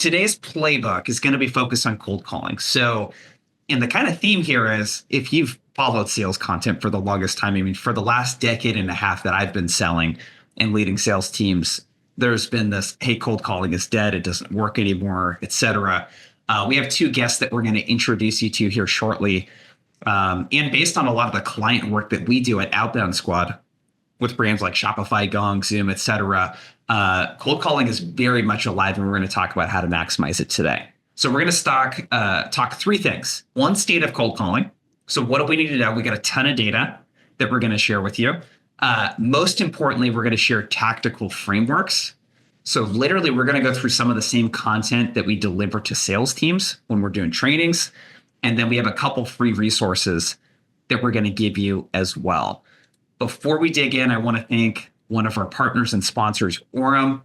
today's playbook is going to be focused on cold calling. So, and the kind of theme here is, if you've followed sales content for the longest time, I mean, for the last decade and a half that I've been selling and leading sales teams, there's been this, hey, cold calling is dead, it doesn't work anymore, et cetera. We have two guests that we're going to introduce you to here shortly. And based on a lot of the client work that we do at Outbound Squad with brands like Shopify, Gong, Zoom, et cetera, cold calling is very much alive, and we're going to talk about how to maximize it today. So we're going to talk three things. One, state of cold calling. So what do we need to know? We got a ton of data that we're going to share with you. Most importantly, we're going to share tactical frameworks. So literally, we're going to go through some of the same content that we deliver to sales teams when we're doing trainings. And then we have a couple free resources that we're going to give you as well. Before we dig in, I want to thank one of our partners and sponsors, Orum.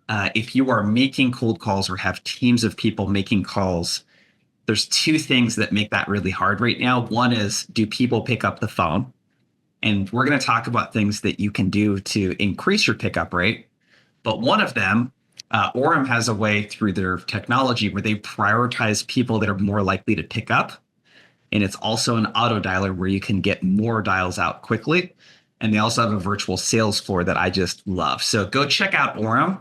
If you are making cold calls or have teams of people making calls, there's two things that make that really hard right now. One is, do people pick up the phone? And we're going to talk about things that you can do to increase your pickup rate. But one of them, Orum has a way through their technology where they prioritize people that are more likely to pick up. And it's also an auto dialer where you can get more dials out quickly. And they also have a virtual sales floor that I just love. So go check out Orum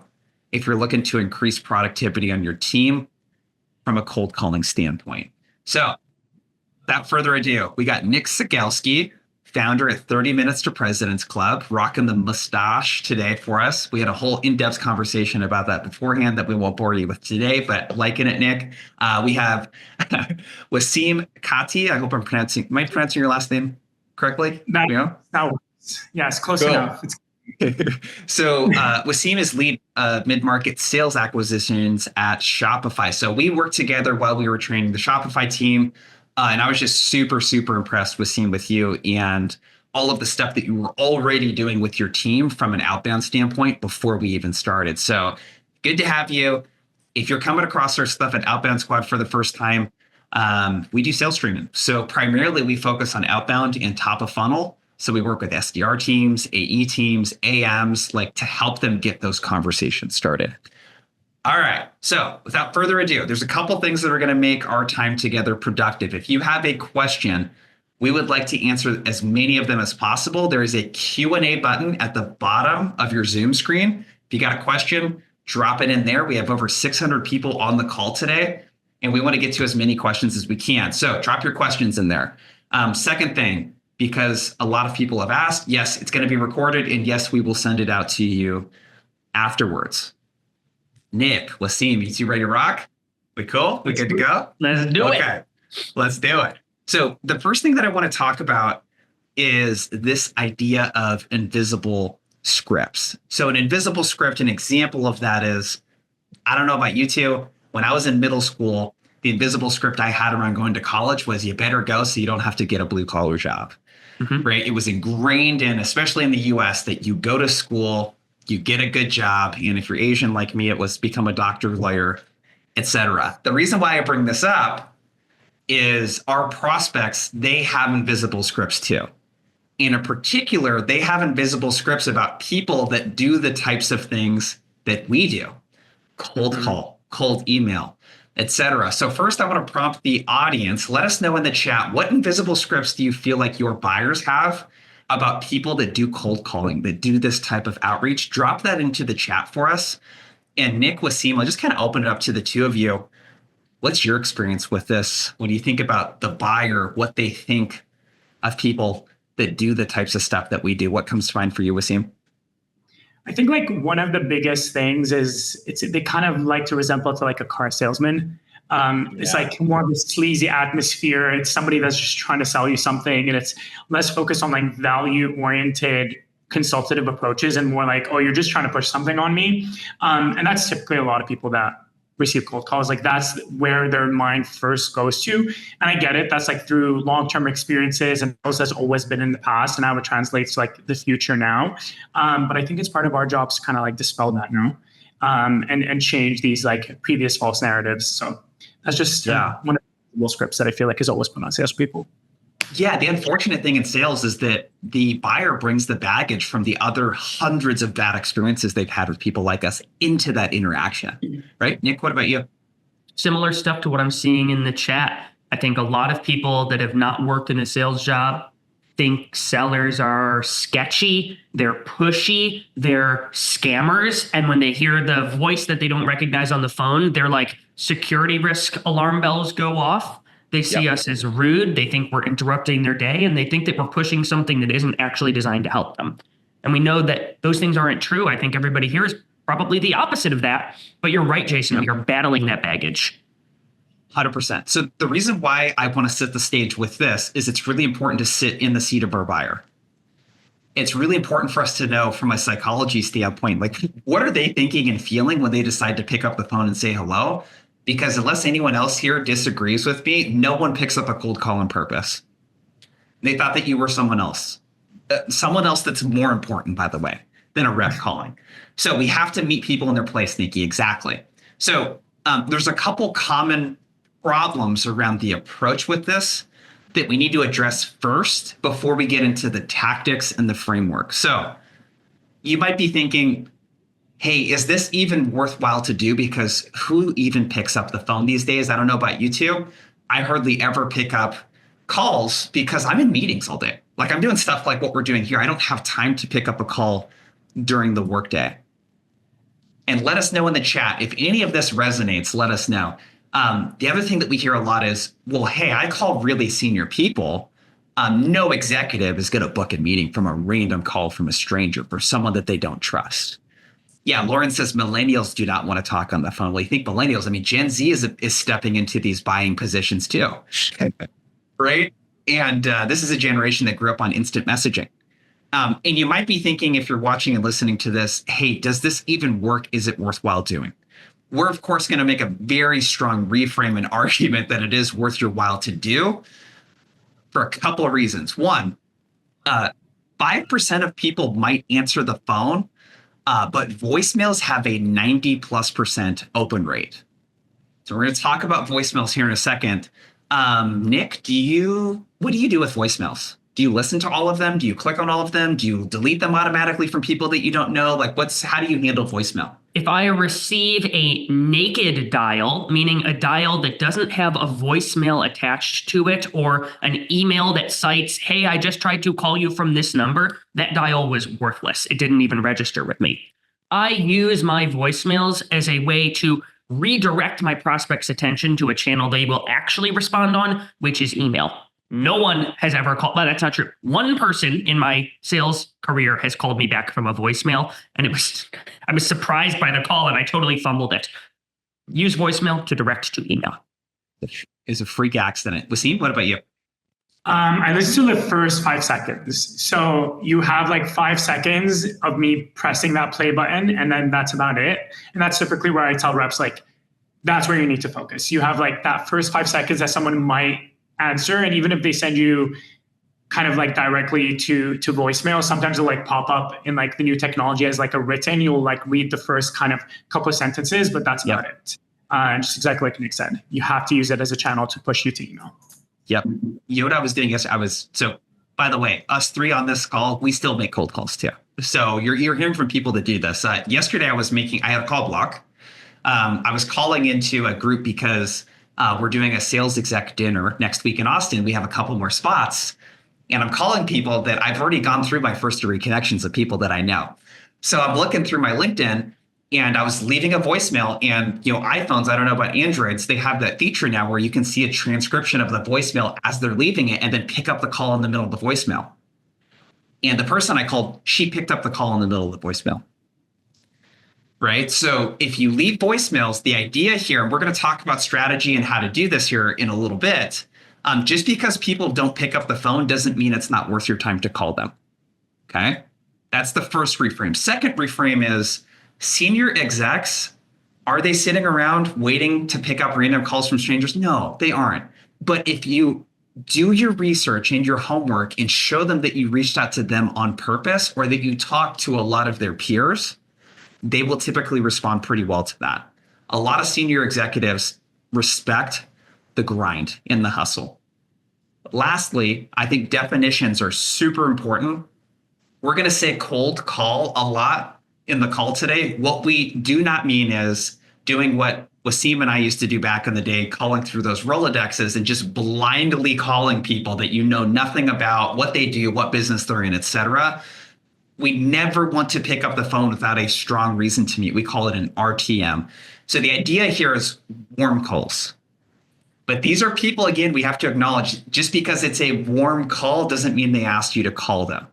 if you're looking to increase productivity on your team from a cold calling standpoint. So without further ado, we got Nick Cegelski, founder at 30 Minutes to President's Club, rocking the mustache today for us. We had a whole in-depth conversation about that beforehand that we won't bore you with today, but liking it, Nick. We have Waseem Kaati. I hope am I pronouncing your last name correctly? Yes, close enough. So Waseem is lead mid-market sales acquisitions at Shopify. So we worked together while we were training the Shopify team. And I was just super, super impressed, Waseem, with you and all of the stuff that you were already doing with your team from an outbound standpoint before we even started. So good to have you. If you're coming across our stuff at Outbound Squad for the first time, we do sales streaming. So primarily we focus on outbound and top of funnel. So we work with SDR teams, AE teams, AMs, like to help them get those conversations started. All right. So without further ado, there's a couple things that are going to make our time together productive. If you have a question, we would like to answer as many of them as possible. There is a Q&A button at the bottom of your Zoom screen. If you got a question, drop it in there. We have over 600 people on the call today, and we want to get to as many questions as we can. So drop your questions in there. Second thing, because a lot of people have asked, yes, it's going to be recorded, and yes, we will send it out to you afterwards. Nick, Waseem, you two ready to rock? We cool? We good to go? Let's do it. Okay, let's do it. So the first thing that I want to talk about is this idea of invisible scripts. So an invisible script, an example of that is, I don't know about you two, when I was in middle school, the invisible script I had around going to college was, you better go so you don't have to get a blue collar job, right? It was ingrained in, especially in the US, that you go to school, you get a good job, and if you're Asian like me, it was become a doctor, lawyer, etc. The reason why I bring this up is our prospects, they have invisible scripts too. In particular, they have invisible scripts about people that do the types of things that we do. Cold call, cold email, etc. So first, I want to prompt the audience. Let us know in the chat, what invisible scripts do you feel like your buyers have about people that do cold calling, that do this type of outreach? Drop that into the chat for us. And Nick, Waseem, I'll just kind of open it up to the two of you. What's your experience with this? When you think about the buyer, what they think of people that do the types of stuff that we do, what comes to mind for you, Waseem? I think like one of the biggest things is they kind of like to resemble to like a car salesman. It's like more of this sleazy atmosphere. It's somebody that's just trying to sell you something, and it's less focused on like value-oriented consultative approaches and more like, oh, you're just trying to push something on me. And that's typically a lot of people that receive cold calls. Like that's where their mind first goes to. And I get it. That's like through long-term experiences, and those has always been in the past, and how it translates to like the future now. But I think it's part of our jobs to kind of like dispel that now, and change these like previous false narratives. So that's just one of the scripts that I feel like is always put on salespeople. Yeah, the unfortunate thing in sales is that the buyer brings the baggage from the other hundreds of bad experiences they've had with people like us into that interaction, right? Nick, what about you? Similar stuff to what I'm seeing in the chat. I think a lot of people that have not worked in a sales job think sellers are sketchy, they're pushy, they're scammers. And when they hear the voice that they don't recognize on the phone, they're like, security risk alarm bells go off. They see us as rude. They think we're interrupting their day, and they think that we're pushing something that isn't actually designed to help them. And we know that those things aren't true. I think everybody here is probably the opposite of that. But you're right, Jason. We are battling that baggage. 100%. So the reason why I want to set the stage with this is it's really important to sit in the seat of our buyer. It's really important for us to know from a psychology standpoint, like, what are they thinking and feeling when they decide to pick up the phone and say hello? Because unless anyone else here disagrees with me, no one picks up a cold call on purpose. They thought that you were someone else that's more important, by the way, than a rep calling. So we have to meet people in their place, Nikki. Exactly. So there's a couple common problems around the approach with this that we need to address first before we get into the tactics and the framework. So you might be thinking, hey, is this even worthwhile to do? Because who even picks up the phone these days? I don't know about you two. I hardly ever pick up calls because I'm in meetings all day. Like, I'm doing stuff like what we're doing here. I don't have time to pick up a call during the workday. And let us know in the chat if any of this resonates. Let us know. The other thing that we hear a lot is, well, hey, I call really senior people. No executive is going to book a meeting from a random call from a stranger for someone that they don't trust. Yeah, Lauren says millennials do not want to talk on the phone. Well, you think millennials? I mean, Gen Z is stepping into these buying positions too, right? And this is a generation that grew up on instant messaging. And you might be thinking, if you're watching and listening to this, hey, does this even work? Is it worthwhile doing? We're, of course, going to make a very strong reframe and argument that it is worth your while to do for a couple of reasons. One, 5% of people might answer the phone, but voicemails have a 90+% open rate. So we're going to talk about voicemails here in a second. Nick, what do you do with voicemails? Do you listen to all of them? Do you click on all of them? Do you delete them automatically from people that you don't know? Like, how do you handle voicemail? If I receive a naked dial, meaning a dial that doesn't have a voicemail attached to it, or an email that cites, hey, I just tried to call you from this number, that dial was worthless. It didn't even register with me. I use my voicemails as a way to redirect my prospect's attention to a channel they will actually respond on, which is email. No one has ever called. Well, that's not true. One person in my sales career has called me back from a voicemail, and I was surprised by the call, and I totally fumbled it. Use voicemail to direct to email. It's a freak accident. Waseem, what about you? I listen to the first 5 seconds. So you have like 5 seconds of me pressing that play button, and then that's about it. And that's typically where I tell reps, like, that's where you need to focus. You have like that first 5 seconds that someone might answer. And even if they send you kind of like directly to voicemail, sometimes it'll like pop up in like the new technology as like a written, you'll like read the first kind of couple of sentences, but that's about it. And just exactly like Nick said, you have to use it as a channel to push you to email. Yep. You know what I was doing yesterday? So by the way, us three on this call, we still make cold calls too. So you're hearing from people that do this. Yesterday I had a call block. I was calling into a group because we're doing a sales exec dinner next week in Austin. We have a couple more spots, and I'm calling people that I've already gone through my first 3 connections of people that I know. So I'm looking through my LinkedIn, and I was leaving a voicemail, and iPhones, I don't know about Androids, they have that feature now where you can see a transcription of the voicemail as they're leaving it and then pick up the call in the middle of the voicemail. And the person I called, she picked up the call in the middle of the voicemail. Right. So if you leave voicemails, the idea here, and we're going to talk about strategy and how to do this here in a little bit, just because people don't pick up the phone doesn't mean it's not worth your time to call them. Okay. That's the first reframe. Second reframe is senior execs. Are they sitting around waiting to pick up random calls from strangers? No, they aren't. But if you do your research and your homework and show them that you reached out to them on purpose, or that you talked to a lot of their peers, they will typically respond pretty well to that. A lot of senior executives respect the grind and the hustle. Lastly, I think definitions are super important. We're going to say cold call a lot in the call today. What we do not mean is doing what Waseem and I used to do back in the day, calling through those Rolodexes and just blindly calling people that you know nothing about, what they do, what business they're in, etc. We never want to pick up the phone without a strong reason to meet. We call it an RTM. So the idea here is warm calls. But these are people, again, we have to acknowledge, just because it's a warm call doesn't mean they asked you to call them.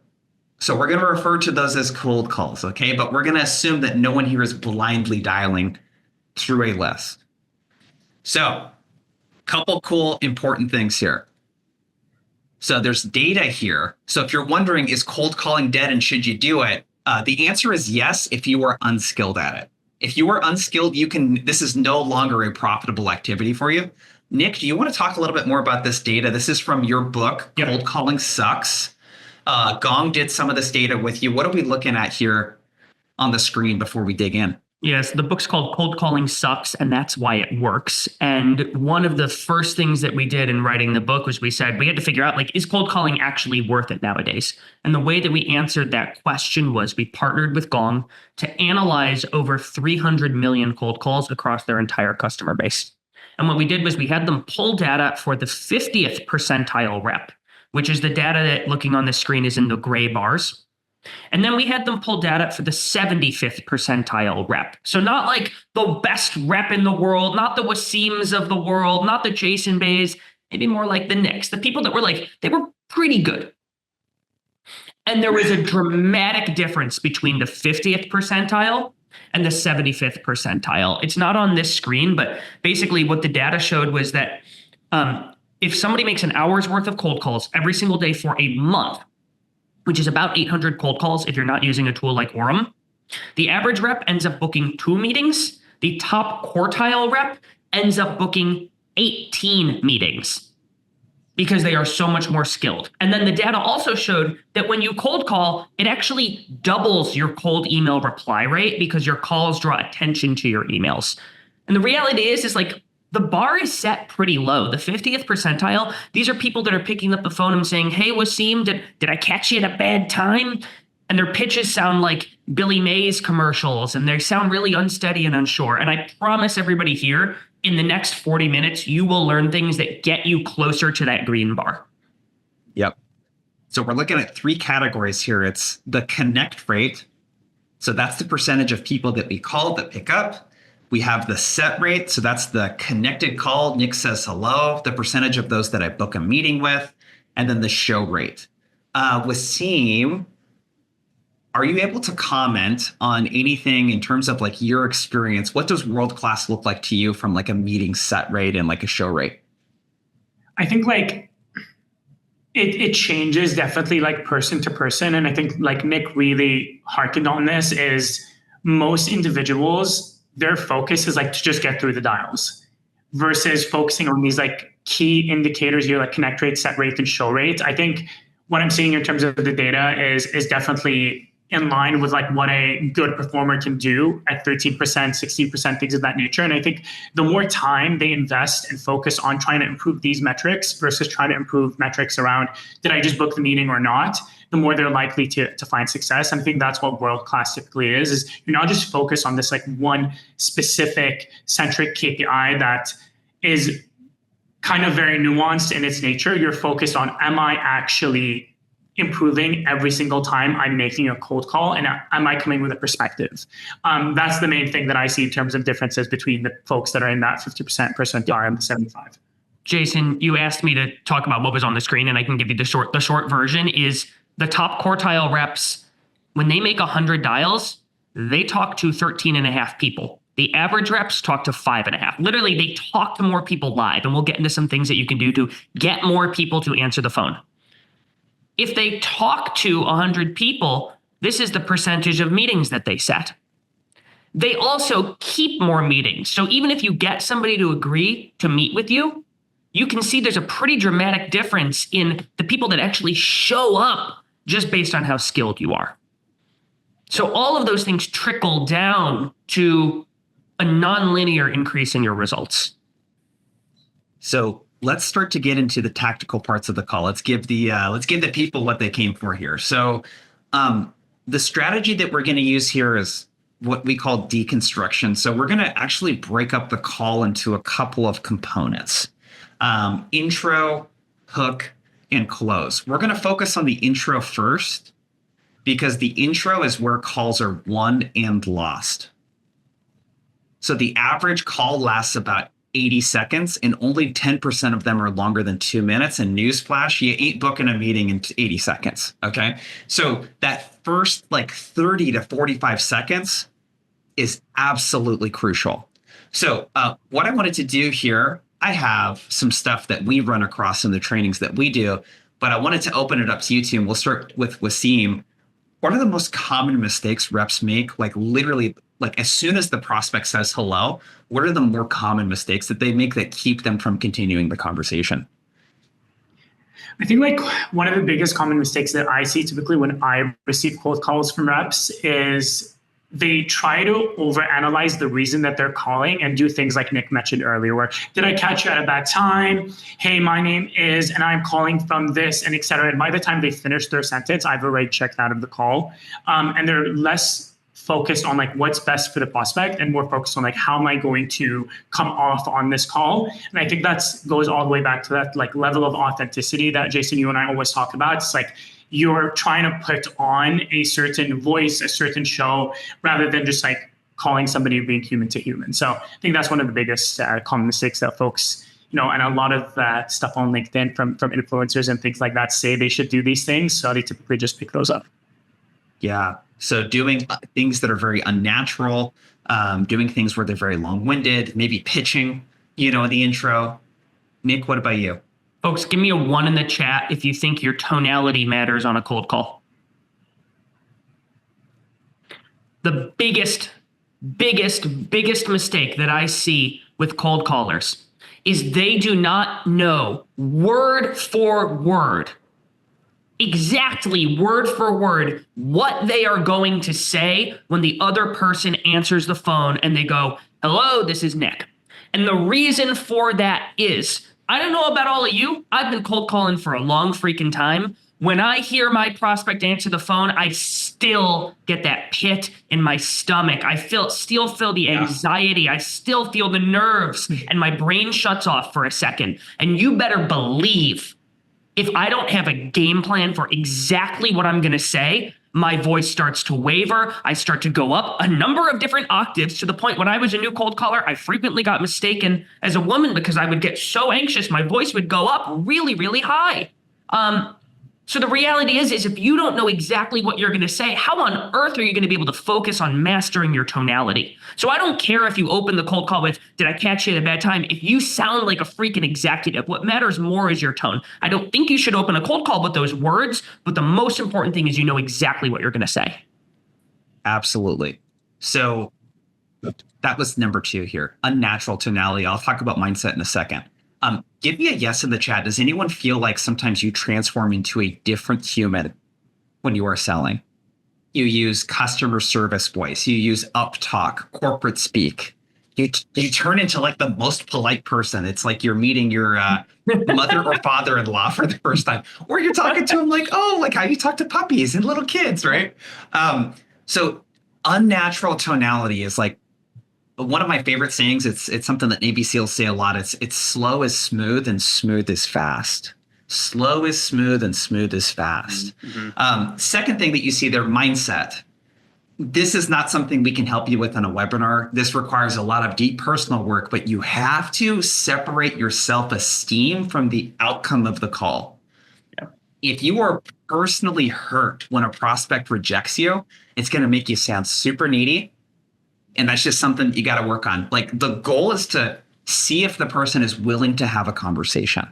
So we're going to refer to those as cold calls, okay? But we're going to assume that no one here is blindly dialing through a list. So, couple cool important things here. So there's data here. So if you're wondering, is cold calling dead and should you do it? The answer is yes, if you are unskilled at it. If you are unskilled, this is no longer a profitable activity for you. Nick, do you want to talk a little bit more about this data? This is from your book, Yep. Cold Calling Sucks. Gong did some of this data with you. What are we looking at here on the screen before we dig in? Yes, the book's called Cold Calling Sucks, and that's why it works. And one of the first things that we did in writing the book was we said we had to figure out, like, is cold calling actually worth it nowadays? And the way that we answered that question was we partnered with Gong to analyze over 300 million cold calls across their entire customer base. And what we did was we had them pull data for the 50th percentile rep, which is the data that looking on the screen is in the gray bars. And then we had them pull data for the 75th percentile rep. So not like the best rep in the world, not the Waseems of the world, not the Jason Bays, maybe more like the Nicks, the people that were like, they were pretty good. And there was a dramatic difference between the 50th percentile and the 75th percentile. It's not on this screen, but basically what the data showed was that if somebody makes an hour's worth of cold calls every single day for a month, which is about 800 cold calls if you're not using a tool like Orum, the average rep ends up booking 2 meetings. The top quartile rep ends up booking 18 meetings because they are so much more skilled. And then the data also showed that when you cold call, it actually doubles your cold email reply rate because your calls draw attention to your emails. And the reality is like, the bar is set pretty low. The 50th percentile, these are people that are picking up the phone and saying, hey, Waseem, did I catch you at a bad time? And their pitches sound like Billy Mays commercials, and they sound really unsteady and unsure. And I promise everybody here, in the next 40 minutes, you will learn things that get you closer to that green bar. Yep. So we're looking at 3 categories here. It's the connect rate. So that's the percentage of people that we call that pick up. We have the set rate. So that's the connected call. Nick says hello, the percentage of those that I book a meeting with, and then the show rate. Waseem, are you able to comment on anything in terms of like your experience? What does world-class look like to you from like a meeting set rate and like a show rate? I think like it changes definitely like person to person. And I think like Nick really harkened on this is most individuals, their focus is like to just get through the dials versus focusing on these like key indicators here, like connect rate, set rate, and show rate. I think what I'm seeing in terms of the data is definitely in line with like what a good performer can do at 13%, 16%, things of that nature. And I think the more time they invest and focus on trying to improve these metrics versus trying to improve metrics around, did I just book the meeting or not? The more they're likely to find success. And I think that's what world-class typically is you're not just focused on this like one specific centric KPI that is kind of very nuanced in its nature. You're focused on, am I actually improving every single time I'm making a cold call, and am I coming with a perspective? That's the main thing that I see in terms of differences between the folks that are in that 50% percentile and the 75. Jason, you asked me to talk about what was on the screen, and I can give you the short version is the top quartile reps, when they make 100 dials, they talk to 13 and a half people. The average reps talk to 5.5. Literally, they talk to more people live, and we'll get into some things that you can do to get more people to answer the phone. If they talk to 100 people, this is the percentage of meetings that they set. They also keep more meetings. So even if you get somebody to agree to meet with you, you can see there's a pretty dramatic difference in the people that actually show up just based on how skilled you are. So all of those things trickle down to a nonlinear increase in your results. So let's start to get into the tactical parts of the call. Let's give the people what they came for here. So the strategy that we're going to use here is what we call deconstruction. So we're going to actually break up the call into a couple of components: intro, hook, and close. We're going to focus on the intro first because the intro is where calls are won and lost. So the average call lasts about 80 seconds and only 10% of them are longer than 2 minutes. And newsflash, you ain't booking a meeting in 80 seconds. Okay. So that first like 30 to 45 seconds is absolutely crucial. So what I wanted to do here, I have some stuff that we run across in the trainings that we do, but I wanted to open it up to you two. And we'll start with Waseem. What are the most common mistakes reps make? Like literally, like as soon as the prospect says hello, what are the more common mistakes that they make that keep them from continuing the conversation? I think like one of the biggest common mistakes that I see typically when I receive cold calls from reps is they try to overanalyze the reason that they're calling and do things like Nick mentioned earlier, where did I catch you at a bad time? Hey, my name is, and I'm calling from this, and et cetera. And by the time they finish their sentence, I've already checked out of the call. And they're less focused on like what's best for the prospect and more focused on like how am I going to come off on this call. And I think that's goes all the way back to that like level of authenticity that Jason, you and I always talk about. It's like you're trying to put on a certain voice, a certain show, rather than just like calling somebody being human to human. So I think that's one of the biggest common mistakes that folks, and a lot of that stuff on LinkedIn from influencers and things like that say they should do these things. So they typically just pick those up. Yeah. So doing things that are very unnatural, doing things where they're very long-winded, maybe pitching, in the intro. Nick, what about you? Folks, give me a 1 in the chat if you think your tonality matters on a cold call. The biggest mistake that I see with cold callers is they do not know word for word, exactly word for word, what they are going to say when the other person answers the phone and they go, "Hello, this is Nick." And the reason for that is, I don't know about all of you, I've been cold calling for a long freaking time. When I hear my prospect answer the phone, I still get that pit in my stomach. I still feel the anxiety. I still feel the nerves, and my brain shuts off for a second. And you better believe, if I don't have a game plan for exactly what I'm going to say, my voice starts to waver. I start to go up a number of different octaves to the point when I was a new cold caller, I frequently got mistaken as a woman because I would get so anxious. My voice would go up really, really high. So the reality is if you don't know exactly what you're going to say, how on earth are you going to be able to focus on mastering your tonality? So I don't care if you open the cold call with, "Did I catch you at a bad time?" If you sound like a freaking executive, what matters more is your tone. I don't think you should open a cold call with those words, but the most important thing is you know exactly what you're going to say. Absolutely. So that was number 2 here, unnatural tonality. I'll talk about mindset in a second. Give me a yes in the chat. Does anyone feel like sometimes you transform into a different human when you are selling? You use customer service voice. You use up talk, corporate speak. You turn into like the most polite person. It's like you're meeting your mother or father-in-law for the first time, or you're talking to them like, oh, like how you talk to puppies and little kids, right? So unnatural tonality is like one of my favorite sayings. It's something that Navy SEALs say a lot. It's slow is smooth and smooth is fast. Slow is smooth and smooth is fast. Mm-hmm. Second thing that you see there, mindset. This is not something we can help you with on a webinar. This requires a lot of deep personal work, but you have to separate your self-esteem from the outcome of the call. Yeah. If you are personally hurt when a prospect rejects you, it's going to make you sound super needy. And that's just something you got to work on. Like the goal is to see if the person is willing to have a conversation.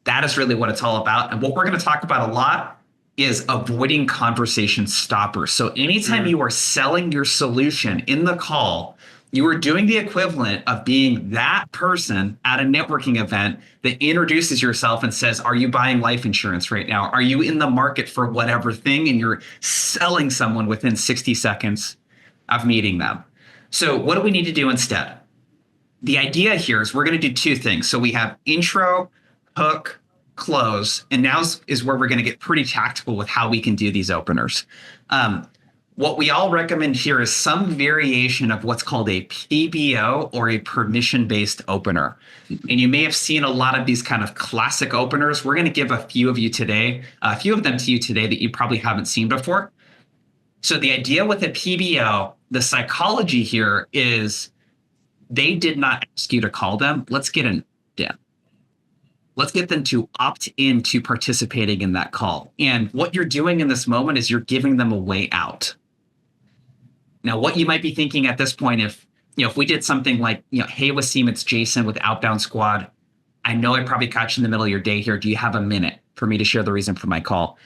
That is really what it's all about. And what we're going to talk about a lot is avoiding conversation stoppers. So anytime you are selling your solution in the call, you are doing the equivalent of being that person at a networking event that introduces yourself and says, "Are you buying life insurance right now? Are you in the market for whatever thing?" And you're selling someone within 60 seconds of meeting them. So what do we need to do instead? the idea here is we're going to do two things. So we have intro, hook, close, and now is where we're going to get pretty tactical with how we can do these openers. What we all recommend here is some variation of what's called a PBO or a permission-based opener. And you may have seen a lot of these kind of classic openers. We're going to give a few of them to you today that you probably haven't seen before. So the idea with a PBO, the psychology here is they did not ask you to call them. Let's get them. Let's get them to opt into participating in that call. And what you're doing in this moment is you're giving them a way out. Now, what you might be thinking at this point, if we did something like, hey, Waseem, it's Jason with Outbound Squad. I know I probably caught you in the middle of your day here. Do you have a minute for me to share the reason for my call?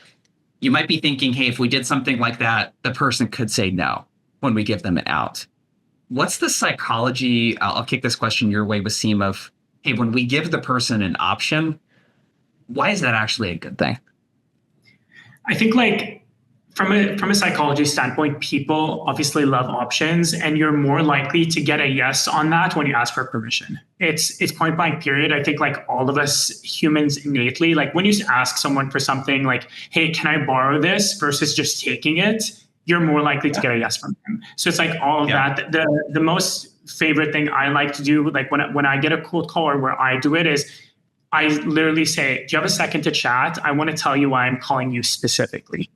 You might be thinking, hey, if we did something like that, the person could say no when we give them an out. What's the psychology? I'll kick this question your way, Waseem, of, hey, when we give the person an option, why is that actually a good thing? I think from a psychology standpoint, people obviously love options, and you're more likely to get a yes on that when you ask for permission. It's point blank period. I think all of us humans innately, when you ask someone for something like, hey, can I borrow this versus just taking it, you're more likely to get a yes from them. So it's all of that. The most favorite thing I like to do, when I get a cold call or where I do it, is I literally say, do you have a second to chat? I want to tell you why I'm calling you specifically.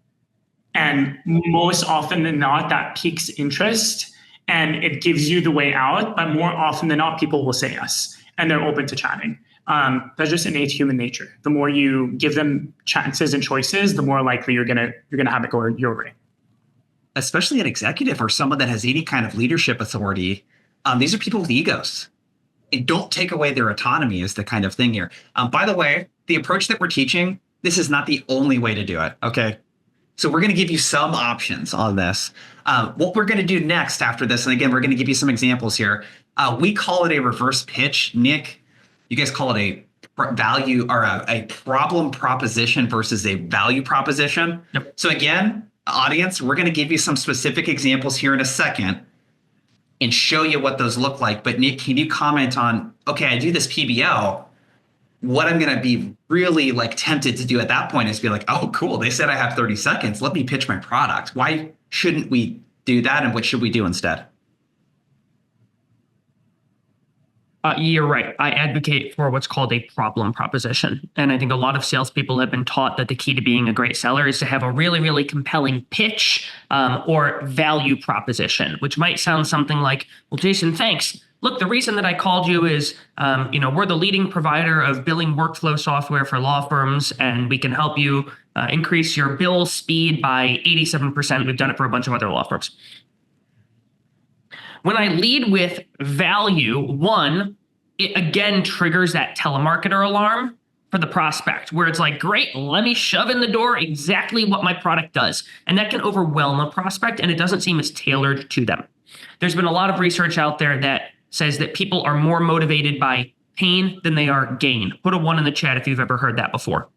And most often than not, that piques interest and it gives you the way out. But more often than not, people will say yes and they're open to chatting. That's just innate human nature. The more you give them chances and choices, the more likely you're gonna have it go your way. Especially an executive or someone that has any kind of leadership authority. These are people with egos. And don't take away their autonomy is the kind of thing here. By the way, the approach that we're teaching, this is not the only way to do it, okay? So we're going to give you some options on this. What we're going to do next after this, and again, we're going to give you some examples here. We call it a reverse pitch. Nick, you guys call it a value or a problem proposition versus a value proposition. Yep. So again, audience, we're going to give you some specific examples here in a second and show you what those look like. But Nick, can you comment on, okay, I do this PBO. What I'm going to be really tempted to do at that point is be like, oh, cool. They said I have 30 seconds. Let me pitch my product. Why shouldn't we do that? And what should we do instead? You're right. I advocate for what's called a problem proposition. And I think a lot of salespeople have been taught that the key to being a great seller is to have a really, really compelling pitch or value proposition, which might sound something like, well, Jason, thanks. Look, the reason that I called you is, we're the leading provider of billing workflow software for law firms, and we can help you increase your bill speed by 87%. We've done it for a bunch of other law firms. When I lead with value, one, it again triggers that telemarketer alarm for the prospect, where it's like, great, let me shove in the door exactly what my product does. And that can overwhelm a prospect, and it doesn't seem as tailored to them. There's been a lot of research out there that says that people are more motivated by pain than they are gain. Put a 1 in the chat if you've ever heard that before.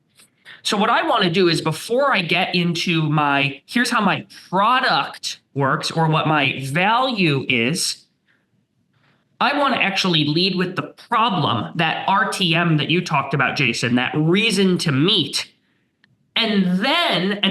So what I want to do is, before I get into here's how my product works or what my value is, I want to actually lead with the problem, that RTM that you talked about, Jason, that reason to meet, and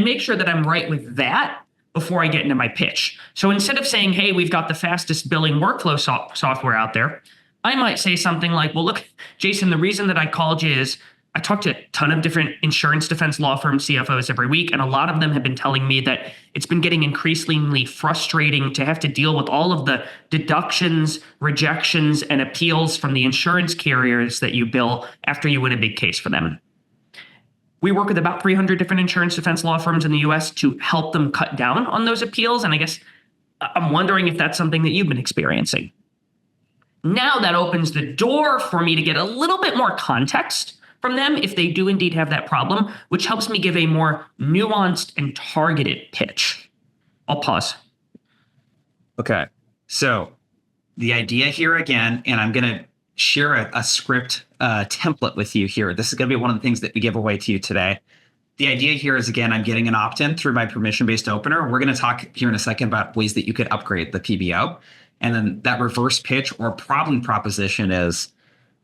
make sure that I'm right with that before I get into my pitch. So instead of saying, hey, we've got the fastest billing workflow software out there, I might say something like, well, look, Jason, the reason that I called you is I talk to a ton of different insurance defense law firm CFOs every week, and a lot of them have been telling me that it's been getting increasingly frustrating to have to deal with all of the deductions, rejections, and appeals from the insurance carriers that you bill after you win a big case for them. We work with about 300 different insurance defense law firms in the US to help them cut down on those appeals, and I guess I'm wondering if that's something that you've been experiencing. Now that opens the door for me to get a little bit more context from them if they do indeed have that problem, which helps me give a more nuanced and targeted pitch. I'll pause. Okay. So the idea here again, and I'm going to share a script template with you here. This is going to be one of the things that we give away to you today. The idea here is, again, I'm getting an opt-in through my permission-based opener. We're going to talk here in a second about ways that you could upgrade the PBO. And then that reverse pitch or problem proposition is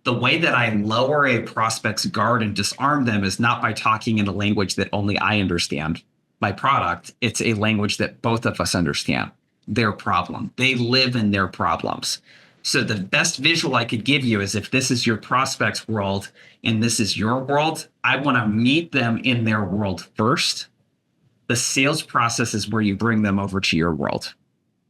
the way that I lower a prospect's guard and disarm them is not by talking in a language that only I understand, my product. It's a language that both of us understand, their problem. They live in their problems. So the best visual I could give you is if this is your prospect's world and this is your world, I want to meet them in their world first. The sales process is where you bring them over to your world.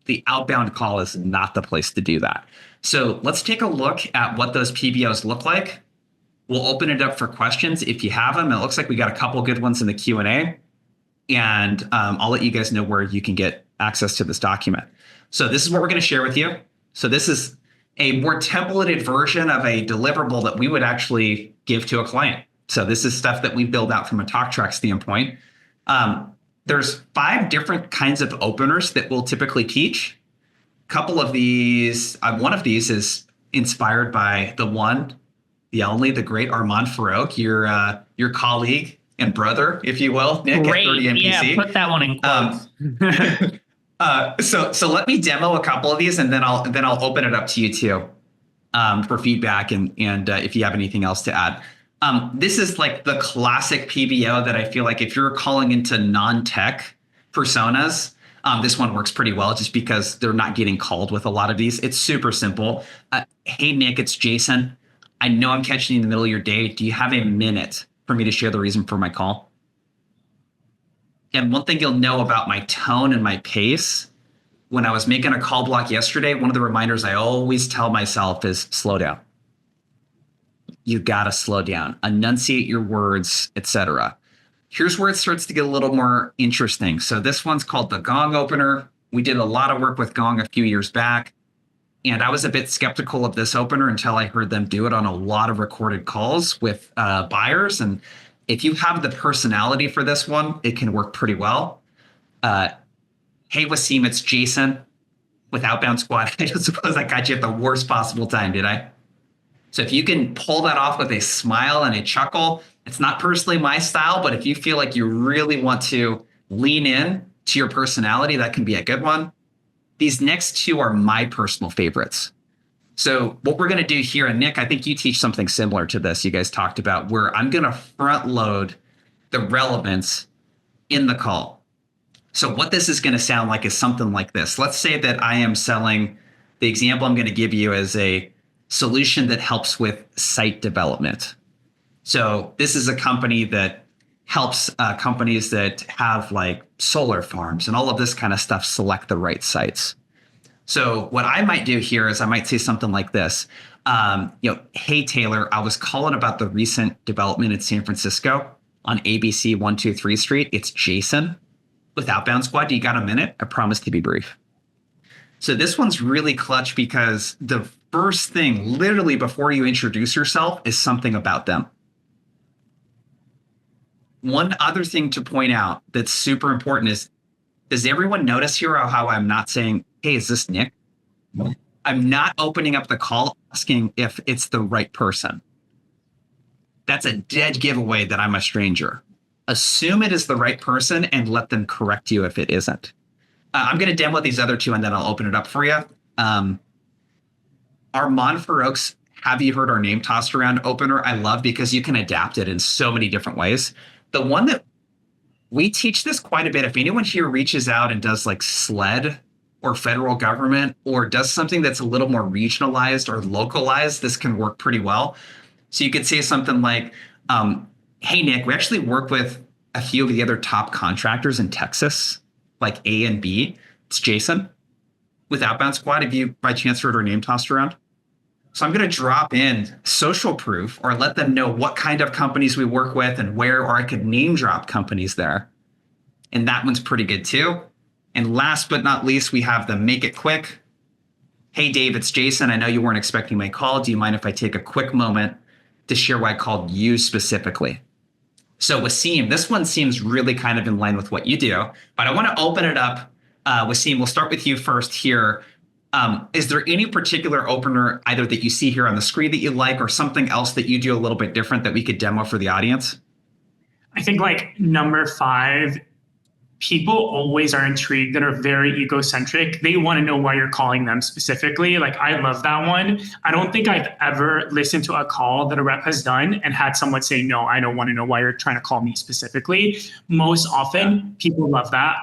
The outbound call is not the place to do that. So let's take a look at what those PBOs look like. We'll open it up for questions if you have them. It looks like we got a couple good ones in the Q&A. And I'll let you guys know where you can get access to this document. So this is what we're going to share with you. So this is a more templated version of a deliverable that we would actually give to a client. So this is stuff that we build out from a talk track standpoint. There's 5 different kinds of openers that we'll typically teach. A couple of these, one of these is inspired by the one, the only, the great Armand Farouk, your colleague and brother, if you will, Nick, Great. at 30MPC. Yeah, put that one in quotes. So let me demo a couple of these, and then I'll open it up to you too for feedback and if you have anything else to add. This is like the classic PBO that I feel like if you're calling into non-tech personas, this one works pretty well just because they're not getting called with a lot of these. It's super simple. Hey, Nick, it's Jason. I know I'm catching you in the middle of your day. Do you have a minute for me to share the reason for my call? And one thing you'll know about my tone and my pace, when I was making a call block yesterday, one of the reminders I always tell myself is slow down. You gotta slow down, enunciate your words, etc. Here's where it starts to get a little more interesting. So this one's called the Gong opener. We did a lot of work with Gong a few years back, and I was a bit skeptical of this opener until I heard them do it on a lot of recorded calls with buyers. And if you have the personality for this one, it can work pretty well. Hey, Waseem, it's Jason with Outbound Squad. I don't suppose I got you at the worst possible time, did I? So if you can pull that off with a smile and a chuckle, it's not personally my style, but if you feel like you really want to lean in to your personality, that can be a good one. These next 2 are my personal favorites. So what we're going to do here, and Nick, I think you teach something similar to this. You guys talked about where I'm going to front load the relevance in the call. So what this is going to sound like is something like this. Let's say that I am selling, the example I'm going to give you is a solution that helps with site development. So this is a company that helps companies that have like solar farms and all of this kind of stuff select the right sites. So what I might do here is I might say something like this. Hey, Taylor, I was calling about the recent development in San Francisco on ABC 123 Street. It's Jason with Outbound Squad. Do you got a minute? I promise to be brief. So this one's really clutch because the first thing, literally before you introduce yourself, is something about them. One other thing to point out that's super important is, does everyone notice here how I'm not saying, hey, is this Nick? No. I'm not opening up the call asking if it's the right person. That's a dead giveaway that I'm a stranger. Assume it is the right person and let them correct you if it isn't. I'm going to demo these other 2 and then I'll open it up for you. Armand Farouk's Have You Heard Our Name Tossed Around opener, I love because you can adapt it in so many different ways. The one that we teach this quite a bit. If anyone here reaches out and does like SLED or federal government or does something that's a little more regionalized or localized, this can work pretty well. So you could say something like, hey, Nick, we actually work with a few of the other top contractors in Texas, like A and B. It's Jason with Outbound Squad. Have you by chance heard our name tossed around? So I'm going to drop in social proof or let them know what kind of companies we work with and where, or I could name drop companies there. And that one's pretty good too. And last but not least, we have the make it quick. Hey, Dave, it's Jason. I know you weren't expecting my call. Do you mind if I take a quick moment to share why I called you specifically? So Waseem, this one seems really kind of in line with what you do, but I want to open it up. Waseem, we'll start with you first here. Is there any particular opener either that you see here on the screen that you like or something else that you do a little bit different that we could demo for the audience? I think like number 5 people always are intrigued that are very egocentric. They want to know why you're calling them specifically. Like, I love that one. I don't think I've ever listened to a call that a rep has done and had someone say, no, I don't want to know why you're trying to call me specifically. Most often, people love that.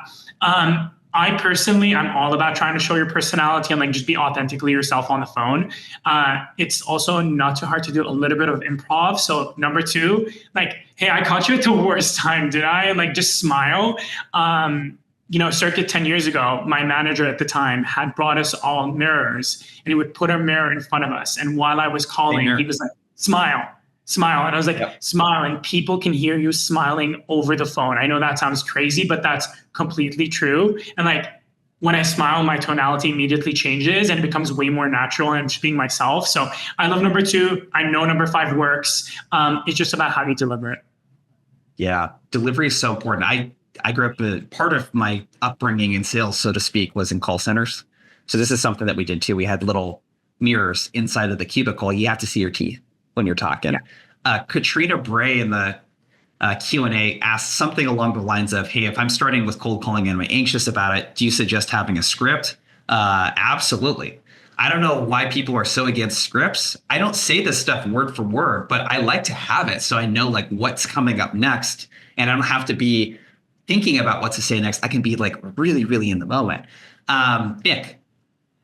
I personally, I'm all about trying to show your personality and like just be authentically yourself on the phone. It's also not too hard to do a little bit of improv. So number 2, like, hey, I caught you at the worst time, did I? And like, just smile. Circa 10 years ago, my manager at the time had brought us all mirrors, and he would put a mirror in front of us. And while I was calling, he was like, smile. And I was like, smile. And people can hear you smiling over the phone. I know that sounds crazy, but that's completely true. And like, when I smile, my tonality immediately changes and it becomes way more natural, and I'm just being myself. So I love number 2. I know number 5 works. It's just about how you deliver it. Yeah. Delivery is so important. I grew up, part of my upbringing in sales, so to speak, was in call centers. So this is something that we did too. We had little mirrors inside of the cubicle. You have to see your teeth when you're talking. Yeah. Katrina Bray in the Q&A asked something along the lines of, hey, if I'm starting with cold calling and I'm anxious about it, do you suggest having a script? Absolutely. I don't know why people are so against scripts. I don't say this stuff word for word, but I like to have it so I know like what's coming up next, and I don't have to be thinking about what to say next. I can be like really, really in the moment. Nick,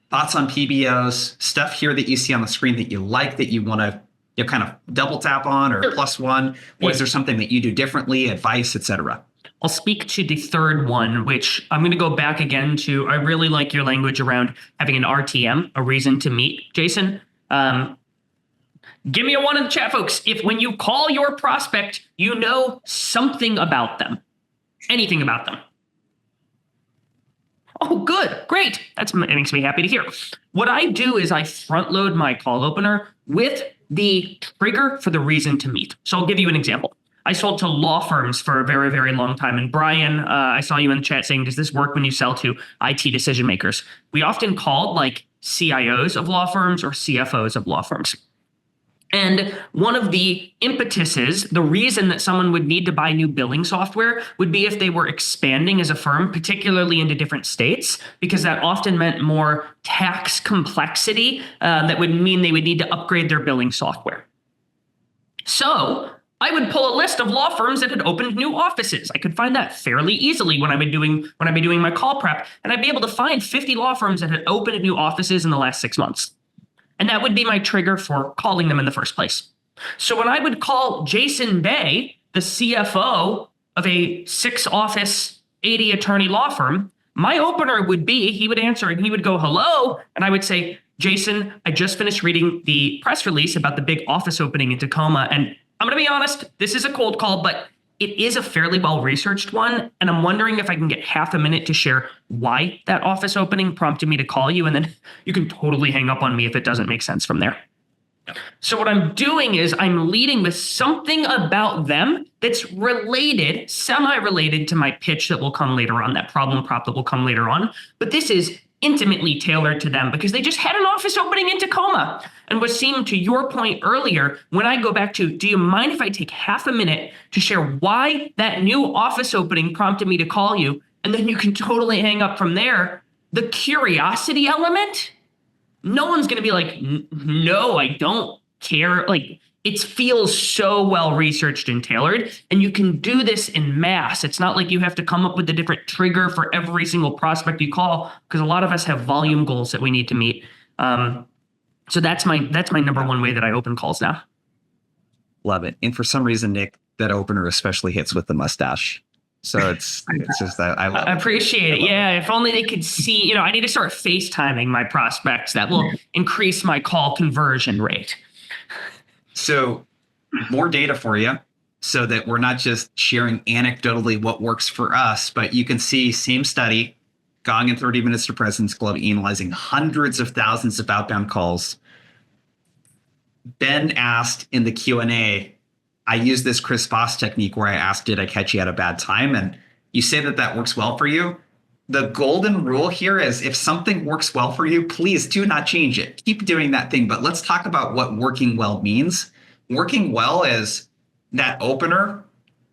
thoughts on PBOs, stuff here that you see on the screen that you like, that you want to kind of double tap on or +1? Or is there something that you do differently, advice, etc.? I'll speak to the third one, which I'm going to go back again to. I really like your language around having an RTM, a reason to meet, Jason. Give me a 1 in the chat, folks. If when you call your prospect, you know something about them, anything about them. Oh, good. Great. That makes me happy to hear. What I do is I front load my call opener with the trigger for the reason to meet. So I'll give you an example. I sold to law firms for a very, very long time. And Brian, I saw you in the chat saying, does this work when you sell to IT decision makers? We often called like CIOs of law firms or CFOs of law firms. And one of the impetuses, the reason that someone would need to buy new billing software would be if they were expanding as a firm, particularly into different states, because that often meant more tax complexity that would mean they would need to upgrade their billing software. So I would pull a list of law firms that had opened new offices. I could find that fairly easily when I'd be doing my call prep, and I'd be able to find 50 law firms that had opened new offices in the last 6 months. And that would be my trigger for calling them in the first place. So when I would call Jason Bay, the CFO of a 6-office, 80-attorney law firm, my opener would be, he would answer and he would go, hello. And I would say, Jason, I just finished reading the press release about the big office opening in Tacoma. And I'm going to be honest, this is a cold call, but it is a fairly well-researched one. And I'm wondering if I can get half a minute to share why that office opening prompted me to call you. And then you can totally hang up on me if it doesn't make sense from there. So what I'm doing is I'm leading with something about them that's related, semi-related to my pitch that will come later on, that problem prop that will come later on. But this is intimately tailored to them because they just had an office opening in Tacoma. And Waseem, to your point earlier, when I go back to, do you mind if I take half a minute to share why that new office opening prompted me to call you? And then you can totally hang up from there. The curiosity element, no one's going to be like, no, I don't care. Like, it feels so well researched and tailored, and you can do this in mass. It's not like you have to come up with a different trigger for every single prospect you call, because a lot of us have volume goals that we need to meet. So that's my number one way that I open calls now. Love it. And for some reason, Nick, that opener especially hits with the mustache. So it's just that I love it. I appreciate it. Yeah, if only they could see. I need to start FaceTiming my prospects. That will increase my call conversion rate. So more data for you so that we're not just sharing anecdotally what works for us, but you can see same study, Gong in 30 Minutes to President's Club, analyzing hundreds of thousands of outbound calls. Ben asked in the Q&A, I use this Chris Voss technique where I asked, did I catch you at a bad time? And you say that works well for you. The golden rule here is if something works well for you, please do not change it. Keep doing that thing. But let's talk about what working well means. Working well is that opener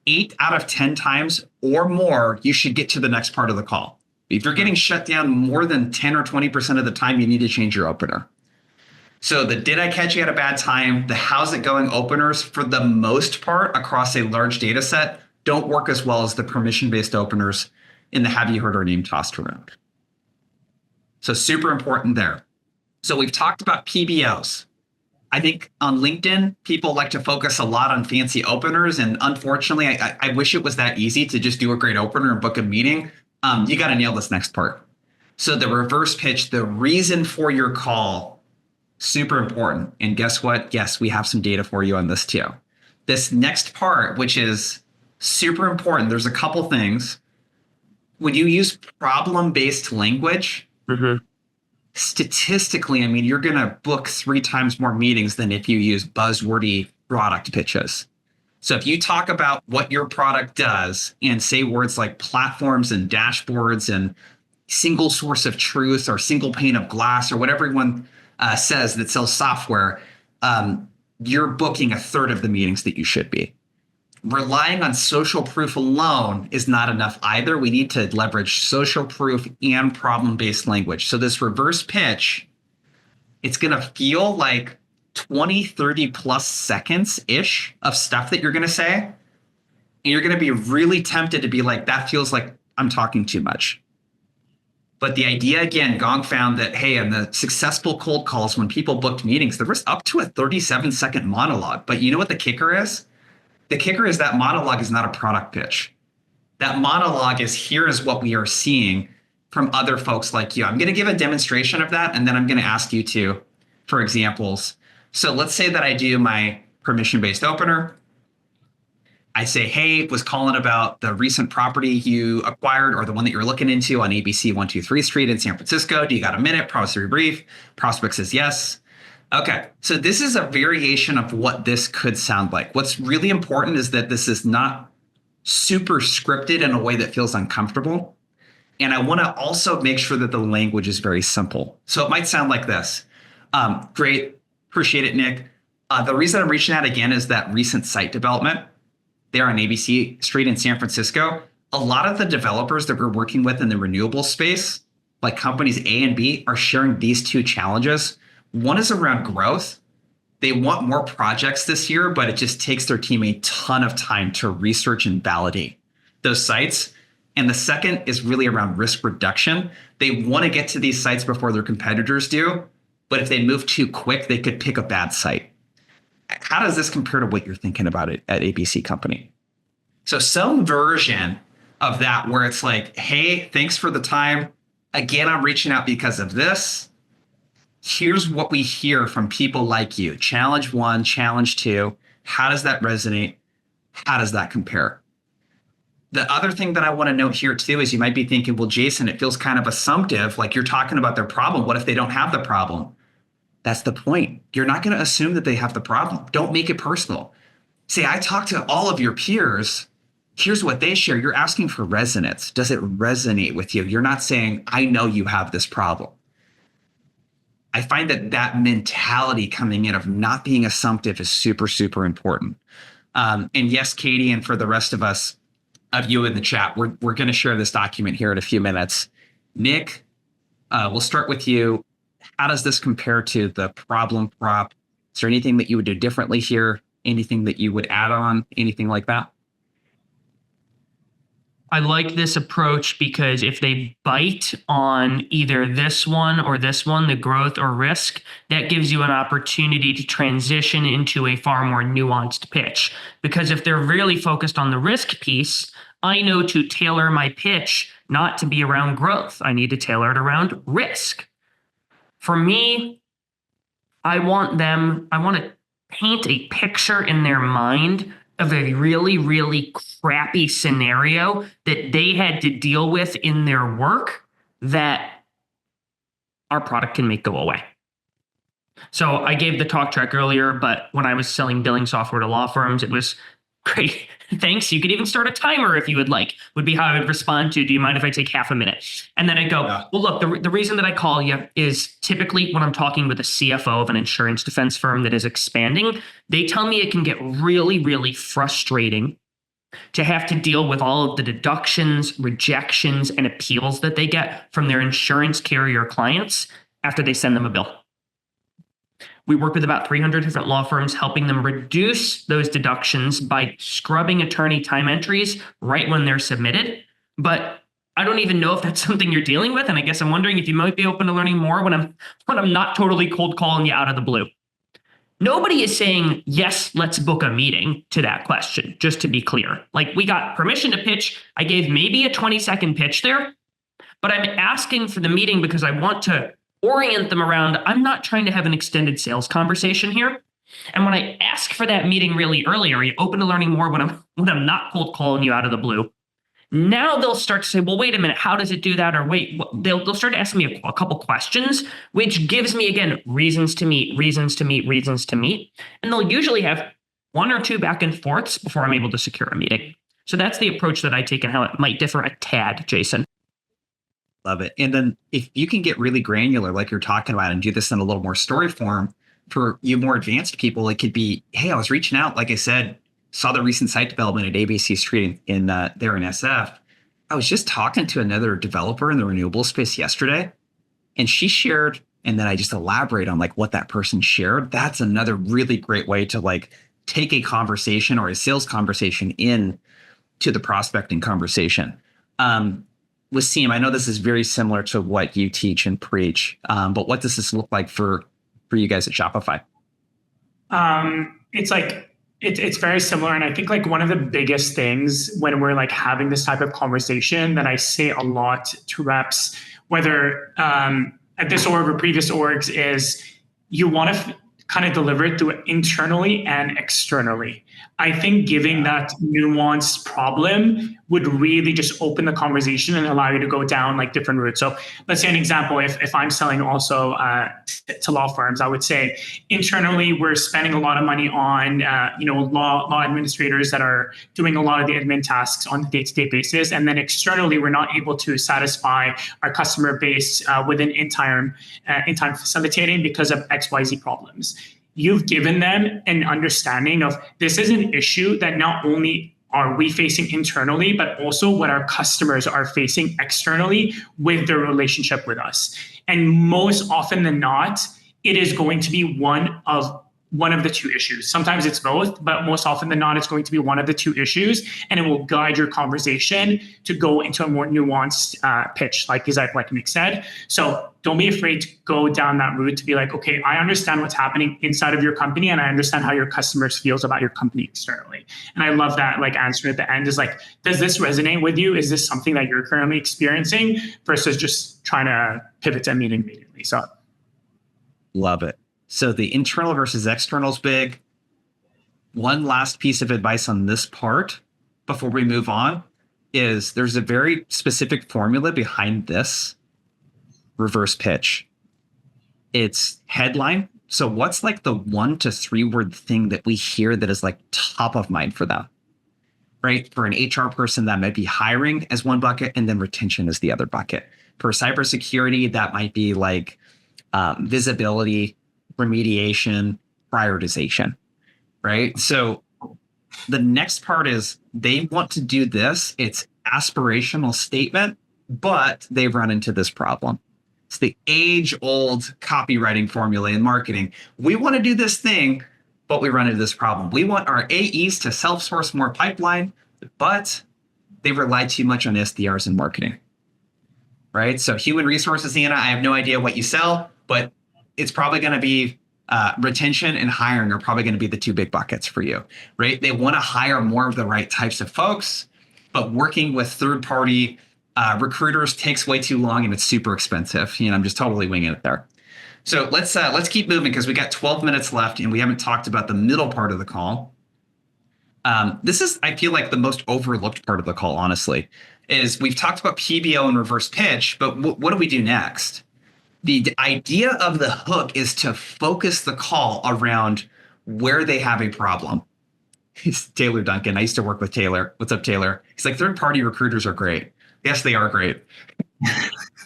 8 out of 10 times or more, you should get to the next part of the call. If you're getting shut down more than 10 or 20% of the time, you need to change your opener. So the did I catch you at a bad time, the how's it going openers, for the most part across a large data set, don't work as well as the permission-based openers in the have you heard our name tossed around. So super important there. So we've talked about PBOs. I think on LinkedIn, people like to focus a lot on fancy openers. And unfortunately, I wish it was that easy to just do a great opener and book a meeting. You got to nail this next part. So the reverse pitch, the reason for your call, super important. And guess what? Yes, we have some data for you on this too. This next part, which is super important, there's a couple things. When you use problem-based language, statistically, I mean, you're going to book 3 times more meetings than if you use buzzwordy product pitches. So if you talk about what your product does and say words like platforms and dashboards and single source of truth or single pane of glass or what everyone says that sells software, you're booking 1/3 of the meetings that you should be. Relying on social proof alone is not enough either. We need to leverage social proof and problem-based language. So this reverse pitch, it's going to feel like 20, 30 plus seconds-ish of stuff that you're going to say. And you're going to be really tempted to be like, that feels like I'm talking too much. But the idea, again, Gong found that, hey, in the successful cold calls, when people booked meetings, there was up to a 37-second monologue. But you know what the kicker is? The kicker is that monologue is not a product pitch. That monologue is, here is what we are seeing from other folks like you. I'm going to give a demonstration of that, and then I'm going to ask you to, for examples. So let's say that I do my permission-based opener. I say, hey, was calling about the recent property you acquired or the one that you're looking into on ABC 123 Street in San Francisco. Do you got a minute? Promise to be brief. Prospect says yes. Okay, so this is a variation of what this could sound like. What's really important is that this is not super scripted in a way that feels uncomfortable. And I want to also make sure that the language is very simple. So it might sound like this. Great, appreciate it, Nick. The reason I'm reaching out again is that recent site development there on ABC Street in San Francisco. A lot of the developers that we're working with in the renewable space, like companies A and B, are sharing these 2 challenges. One is around growth. They want more projects this year, but it just takes their team a ton of time to research and validate those sites. And the second is really around risk reduction. They want to get to these sites before their competitors do, but if they move too quick, they could pick a bad site. How does this compare to what you're thinking about it at ABC Company? So some version of that where it's like, hey, thanks for the time. Again, I'm reaching out because of this. Here's what we hear from people like you. Challenge 1, challenge 2. How does that resonate? How does that compare? The other thing that I want to note here too is you might be thinking, well, Jason, it feels kind of assumptive, like you're talking about their problem. What if they don't have the problem? That's the point. You're not going to assume that they have the problem. Don't make it personal. Say, I talked to all of your peers. Here's what they share. You're asking for resonance. Does it resonate with you? You're not saying, I know you have this problem. I find that mentality coming in of not being assumptive is super, super important. And yes, Katie, and for the rest of us, of you in the chat, we're going to share this document here in a few minutes. Nick, we'll start with you. How does this compare to the problem prop? Is there anything that you would do differently here? Anything that you would add on? Anything like that? I like this approach because if they bite on either this one or this one, the growth or risk, that gives you an opportunity to transition into a far more nuanced pitch. Because if they're really focused on the risk piece, I know to tailor my pitch not to be around growth. I need to tailor it around risk. For me, I want to paint a picture in their mind of a really, really crappy scenario that they had to deal with in their work that our product can make go away. So I gave the talk track earlier, but when I was selling billing software to law firms, it was great. Thanks. You could even start a timer if you would like, would be how I would respond to, do you mind if I take half a minute? And then I go, well, look, the reason that I call you is typically when I'm talking with a CFO of an insurance defense firm that is expanding, they tell me it can get really, really frustrating to have to deal with all of the deductions, rejections, and appeals that they get from their insurance carrier clients after they send them a bill. We work with about 300 different law firms, helping them reduce those deductions by scrubbing attorney time entries right when they're submitted. But I don't even know if that's something you're dealing with. And I guess I'm wondering if you might be open to learning more when I'm not totally cold calling you out of the blue. Nobody is saying, yes, let's book a meeting to that question, just to be clear. Like, we got permission to pitch. I gave maybe a 20-second pitch there, but I'm asking for the meeting because I want to orient them around, I'm not trying to have an extended sales conversation here. And when I ask for that meeting really early, are you open to learning more when I'm not cold calling you out of the blue? Now they'll start to say, well, wait a minute, how does it do that? Or wait, they'll start asking me a couple questions, which gives me, again, reasons to meet. And they'll usually have one or two back and forths before I'm able to secure a meeting. So that's the approach that I take and how it might differ a tad, Jason. Love it. And then if you can get really granular, like you're talking about, and do this in a little more story form for you more advanced people, it could be, hey, I was reaching out, like I said, saw the recent site development at ABC Street in there in SF. I was just talking to another developer in the renewable space yesterday, and she shared, and then I just elaborate on like what that person shared. That's another really great way to like take a conversation or a sales conversation in to the prospecting conversation. Waseem, I know this is very similar to what you teach and preach, but what does this look like for you guys at Shopify? It's very similar. And I think like one of the biggest things when we're like having this type of conversation that I say a lot to reps, whether at this org or previous orgs, is you want to kind of deliver it through internally and externally. I think giving that nuanced problem would really just open the conversation and allow you to go down like different routes. So let's say an example, if I'm selling also to law firms, I would say internally we're spending a lot of money on law administrators that are doing a lot of the admin tasks on a day-to-day basis. And then externally, we're not able to satisfy our customer base within in time facilitating because of XYZ problems. You've given them an understanding of this is an issue that not only are we facing internally, but also what our customers are facing externally with their relationship with us. And most often than not, it is going to be one of the two issues. Sometimes it's both, but most often than not, it's going to be one of the two issues, and it will guide your conversation to go into a more nuanced pitch, like Nick said. So don't be afraid to go down that route to be like, okay, I understand what's happening inside of your company, and I understand how your customers feels about your company externally. And I love that like answer at the end is like, does this resonate with you? Is this something that you're currently experiencing versus just trying to pivot to a meeting immediately? So love it. So the internal versus external is big. One last piece of advice on this part before we move on is there's a very specific formula behind this reverse pitch. It's headline. So what's like the 1 to 3 word thing that we hear that is like top of mind for them, right? For an HR person, that might be hiring as one bucket and then retention as the other bucket. For cybersecurity, that might be like visibility, remediation, prioritization, right? So the next part is they want to do this. It's aspirational statement, but they've run into this problem. It's the age-old copywriting formula in marketing. We want to do this thing, but we run into this problem. We want our AEs to self-source more pipeline, but they rely too much on SDRs in marketing, right? So human resources, Anna, I have no idea what you sell, but it's probably going to be retention and hiring are probably going to be the two big buckets for you, right? They want to hire more of the right types of folks, but working with third-party recruiters takes way too long and it's super expensive. I'm just totally winging it there. So let's keep moving because we got 12 minutes left and we haven't talked about the middle part of the call. This is, I feel like, the most overlooked part of the call, honestly, is we've talked about PBO and reverse pitch, but what do we do next? The idea of the hook is to focus the call around where they have a problem. It's Taylor Duncan. I used to work with Taylor. What's up, Taylor? He's like, third-party recruiters are great. Yes, they are great.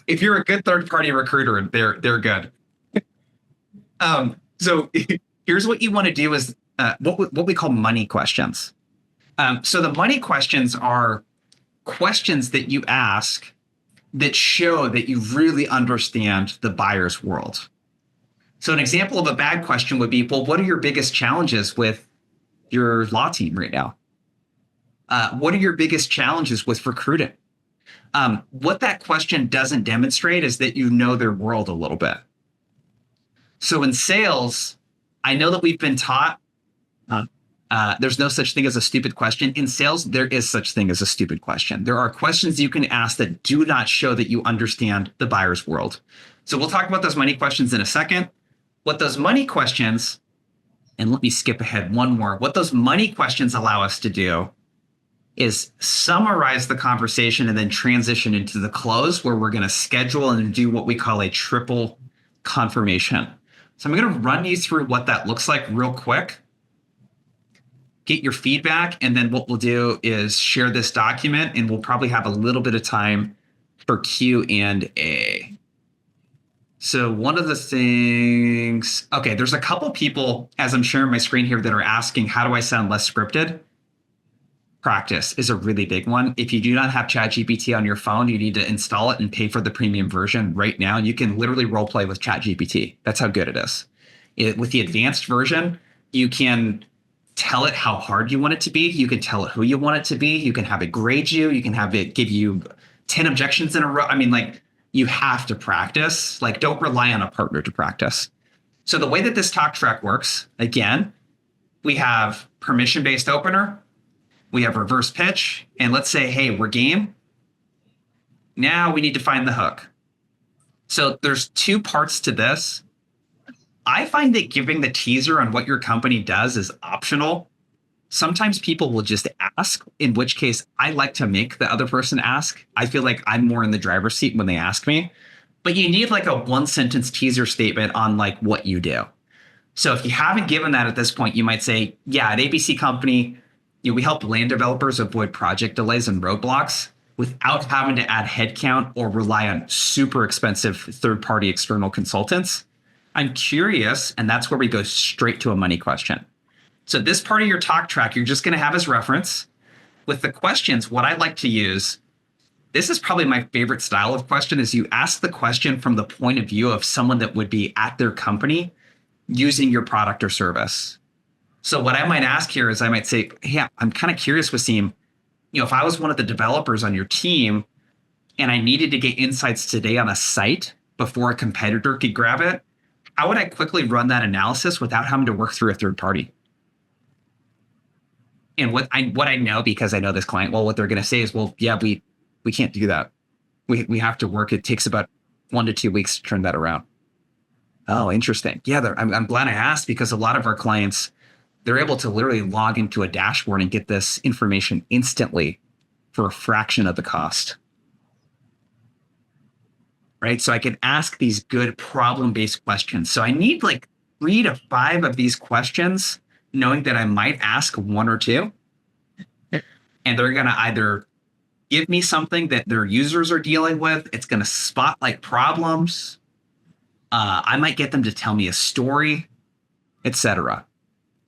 If you're a good third-party recruiter, they're good. So here's what you want to do is what we call money questions. So the money questions are questions that you ask that show that you really understand the buyer's world. So an example of a bad question would be, well, what are your biggest challenges with your law team right now? What are your biggest challenges with recruiting? What that question doesn't demonstrate is that you know their world a little bit. So in sales, I know that we've been taught there's no such thing as a stupid question. In sales, there is such thing as a stupid question. There are questions you can ask that do not show that you understand the buyer's world. So we'll talk about those money questions in a second. What those money questions, and let me skip ahead one more. What those money questions allow us to do is summarize the conversation and then transition into the close, where we're going to schedule and do what we call a triple confirmation. So I'm going to run you through what that looks like real quick, get your feedback, and then what we'll do is share this document, and we'll probably have a little bit of time for Q&A. So one of the things, okay, there's a couple people, as I'm sharing my screen here, that are asking, how do I sound less scripted? Practice is a really big one. If you do not have ChatGPT on your phone, you need to install it and pay for the premium version right now. You can literally role play with ChatGPT. That's how good it is. With the advanced version, you can tell it how hard you want it to be. You can tell it who you want it to be. You can have it grade you. You can have it give you 10 objections in a row. I mean, like, you have to practice. Like, don't rely on a partner to practice. So the way that this talk track works, again, we have permission-based opener. We have reverse pitch, and let's say, hey, we're game. Now we need to find the hook. So there's two parts to this. I find that giving the teaser on what your company does is optional. Sometimes people will just ask, in which case I like to make the other person ask. I feel like I'm more in the driver's seat when they ask me. But you need like a one sentence teaser statement on like what you do. So if you haven't given that at this point, you might say, yeah, at ABC Company, we help land developers avoid project delays and roadblocks without having to add headcount or rely on super expensive third-party external consultants. I'm curious, and that's where we go straight to a money question. So this part of your talk track, you're just going to have as reference. With the questions, what I like to use, this is probably my favorite style of question, is you ask the question from the point of view of someone that would be at their company using your product or service. So what I might ask here is I might say, hey, I'm kind of curious, Waseem, if I was one of the developers on your team and I needed to get insights today on a site before a competitor could grab it, how would I quickly run that analysis without having to work through a third party? And what I know, because I know this client, well, what they're going to say is, well, yeah, we can't do that. We have to work. It takes about 1 to 2 weeks to turn that around. Oh, interesting. Yeah, I'm glad I asked, because a lot of our clients, they're able to literally log into a dashboard and get this information instantly for a fraction of the cost. Right? So I can ask these good problem-based questions. So I need like 3 to 5 of these questions, knowing that I might ask 1 or 2. And they're going to either give me something that their users are dealing with. It's going to spotlight problems. I might get them to tell me a story, etc.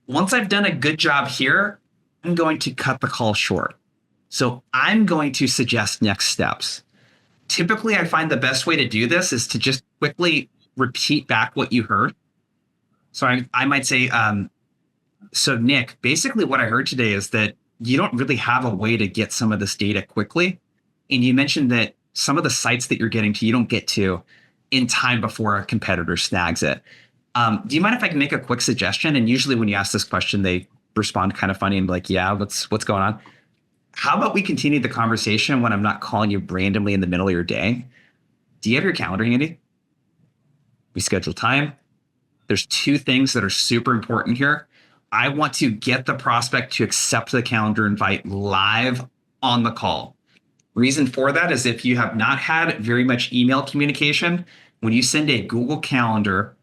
Once I've done a good job here, I'm going to cut the call short. So I'm going to suggest next steps. Typically, I find the best way to do this is to just quickly repeat back what you heard. So I might say, so Nick, basically what I heard today is that you don't really have a way to get some of this data quickly. And you mentioned that some of the sites that you're getting to, you don't get to in time before a competitor snags it. Do you mind if I can make a quick suggestion? And usually when you ask this question, they respond kind of funny and be like, yeah, what's going on? How about we continue the conversation when I'm not calling you randomly in the middle of your day? Do you have your calendar handy? We schedule time. There's 2 things that are super important here. I want to get the prospect to accept the calendar invite live on the call. Reason for that is if you have not had very much email communication, when you send a Google Calendar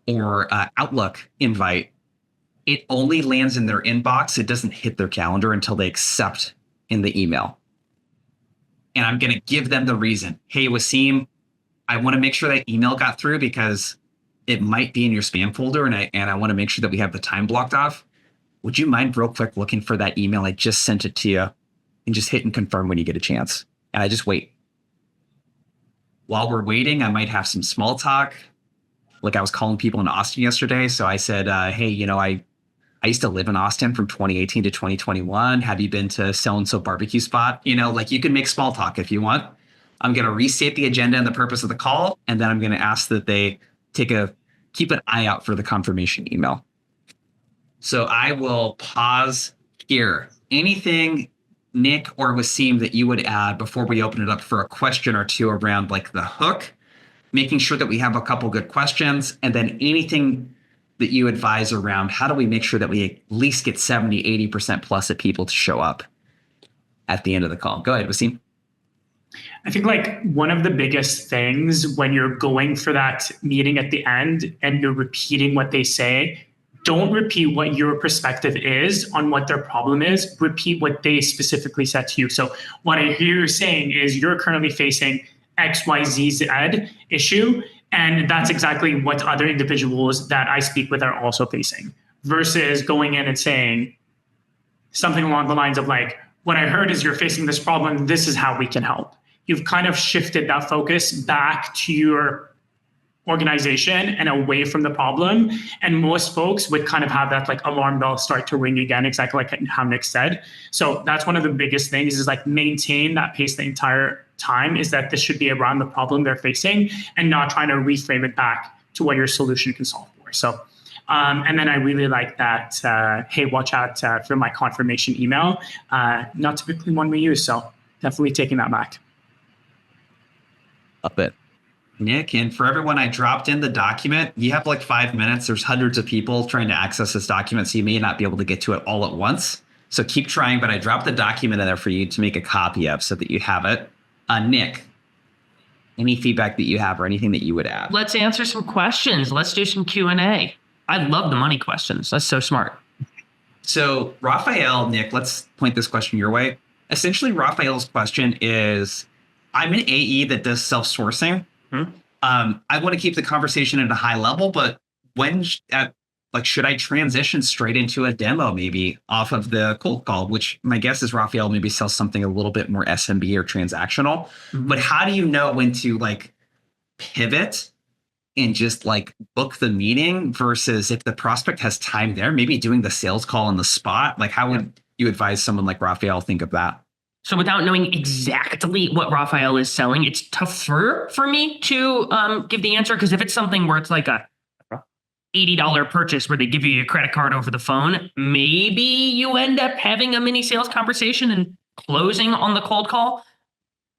or Outlook invite, it only lands in their inbox. It doesn't hit their calendar until they accept in the email. And I'm going to give them the reason. Hey, Waseem, I want to make sure that email got through because it might be in your spam folder, and I want to make sure that we have the time blocked off. would you mind real quick looking for that email? I just sent it to you, and just hit and confirm when you get a chance. And I just wait. While we're waiting, I might have some small talk. Like I was calling people in Austin yesterday. So I said, hey, I used to live in Austin from 2018 to 2021. Have you been to so-and-so barbecue spot? Like you can make small talk if you want. I'm going to restate the agenda and the purpose of the call. And then I'm going to ask that they keep an eye out for the confirmation email. So I will pause here. Anything, Nick or Waseem, that you would add before we open it up for a question or two around like the hook, making sure that we have a couple good questions, and then anything that you advise around how do we make sure that we at least get 70, 80% plus of people to show up at the end of the call. Go ahead, Waseem. I think like one of the biggest things when you're going for that meeting at the end and you're repeating what they say, don't repeat what your perspective is on what their problem is. Repeat what they specifically said to you. So what I hear you saying is you're currently facing XYZ issue. And that's exactly what other individuals that I speak with are also facing, versus going in and saying something along the lines of like, what I heard is you're facing this problem. This is how we can help. You've kind of shifted that focus back to your organization and away from the problem. And most folks would kind of have that like alarm bell start to ring again, exactly like how Nick said. So that's one of the biggest things is like maintain that pace the entire time, is that this should be around the problem they're facing and not trying to reframe it back to what your solution can solve for. So, and then I really like that, hey, watch out for my confirmation email. Not typically one we use, so definitely taking that back. Up it. Nick, and for everyone, I dropped in the document. You have like 5 minutes. There's hundreds of people trying to access this document, so you may not be able to get to it all at once. So keep trying, but I dropped the document in there for you to make a copy of so that you have it. Nick, any feedback that you have or anything that you would add? Let's answer some questions. Let's do some Q&A. I love the money questions. That's so smart. So Raphael, Nick, let's point this question your way. Essentially, Raphael's question is, I'm an AE that does self-sourcing. I want to keep the conversation at a high level, but should I transition straight into a demo maybe off of the cold call, which my guess is Raphael maybe sells something a little bit more SMB or transactional. Mm-hmm. But how do you know when to like pivot and just like book the meeting versus if the prospect has time there, maybe doing the sales call on the spot? Like how would you advise someone like Raphael think of that? So without knowing exactly what Raphael is selling, it's tougher for me to give the answer, because if it's something where it's like a $80 purchase where they give you your credit card over the phone, maybe you end up having a mini sales conversation and closing on the cold call.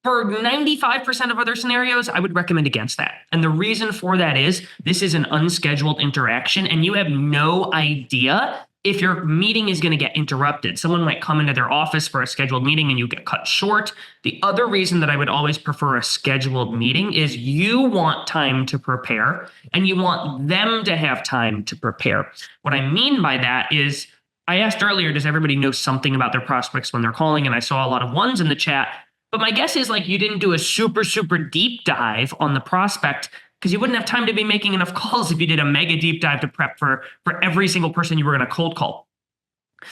For 95% of other scenarios, I would recommend against that. And the reason for that is this is an unscheduled interaction and you have no idea if your meeting is going to get interrupted. Someone might come into their office for a scheduled meeting and you get cut short. The other reason that I would always prefer a scheduled meeting is you want time to prepare and you want them to have time to prepare. What I mean by that is, I asked earlier, does everybody know something about their prospects when they're calling? And I saw a lot of ones in the chat. But my guess is like you didn't do a super, super deep dive on the prospect because you wouldn't have time to be making enough calls if you did a mega deep dive to prep for every single person you were going to cold call.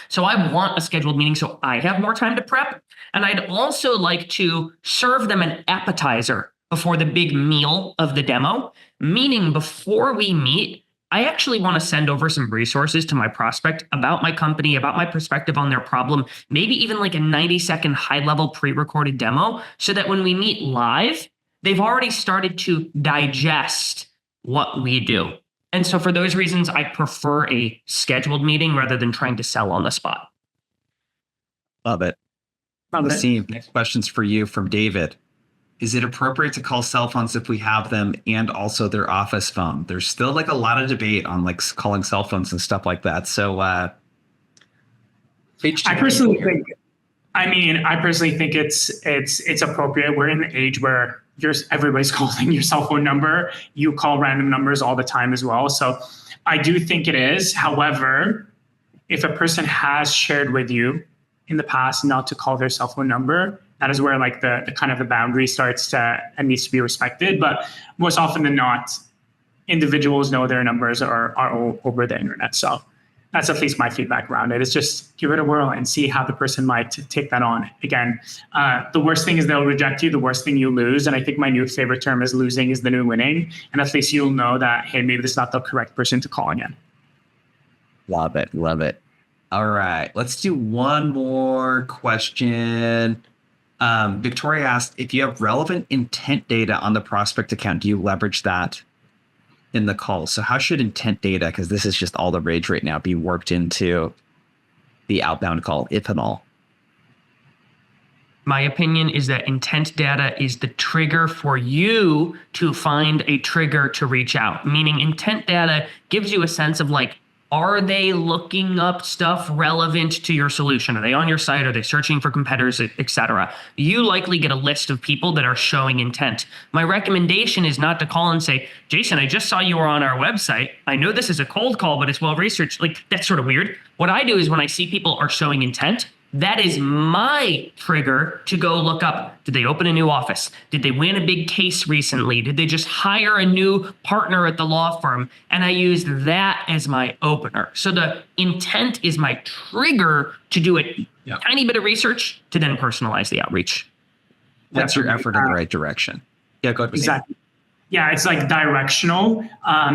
So I want a scheduled meeting so I have more time to prep. And I'd also like to serve them an appetizer before the big meal of the demo, meaning before we meet, I actually want to send over some resources to my prospect about my company, about my perspective on their problem, maybe even like a 90-second high-level pre-recorded demo so that when we meet live, they've already started to digest what we do. And so for those reasons, I prefer a scheduled meeting rather than trying to sell on the spot. Love it. Waseem, next question's for you from David. Is it appropriate to call cell phones if we have them and also their office phone? There's still like a lot of debate on like calling cell phones and stuff like that. So I personally think it's appropriate. We're in the age where everybody's calling your cell phone number. You call random numbers all the time as well. So I do think it is. However, if a person has shared with you in the past not to call their cell phone number, that is where like the kind of the boundary starts to and needs to be respected. But most often than not, individuals know their numbers are over the internet. So That's at least my feedback around it. It's just give it a whirl and see how the person might take that on. Again, the worst thing is they'll reject you. The worst thing you lose. And I think my new favorite term is losing is the new winning. And at least you'll know that, hey, maybe this is not the correct person to call again. Love it. Love it. All right. Let's do one more question. Victoria asked, if you have relevant intent data on the prospect account, do you leverage that in the call? So how should intent data, because this is just all the rage right now, be worked into the outbound call, if at all? My opinion is that intent data is the trigger for you to find a trigger to reach out. Meaning intent data gives you a sense of like, are they looking up stuff relevant to your solution? Are they on your site? Are they searching for competitors, etc.? You likely get a list of people that are showing intent. My recommendation is not to call and say, Jason, I just saw you were on our website. I know this is a cold call, but it's well researched. Like, that's sort of weird. What I do is when I see people are showing intent, that is my trigger to go look up. Did they open a new office? Did they win a big case recently? Did they just hire a new partner at the law firm? And I use that as my opener. So the intent is my trigger to do a tiny bit of research to then personalize the outreach. That's your effort in the right direction. Yeah, go ahead. Exactly. Yeah, it's like directional.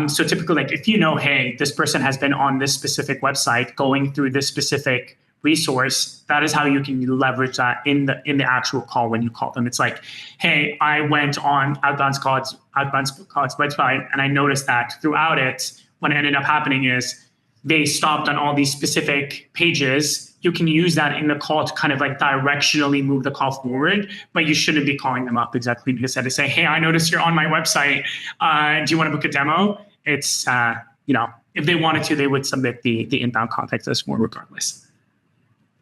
So typically, like if you know, hey, this person has been on this specific website going through this specific resource, that is how you can leverage that in the actual call when you call them. It's like, hey, I went on Outbound Squad's website and I noticed that throughout it, what ended up happening is they stopped on all these specific pages. You can use that in the call to kind of like directionally move the call forward, but you shouldn't be calling them up exactly because to say, hey, I noticed you're on my website. Do you want to book a demo? It's, if they wanted to, they would submit the inbound contact us more regardless.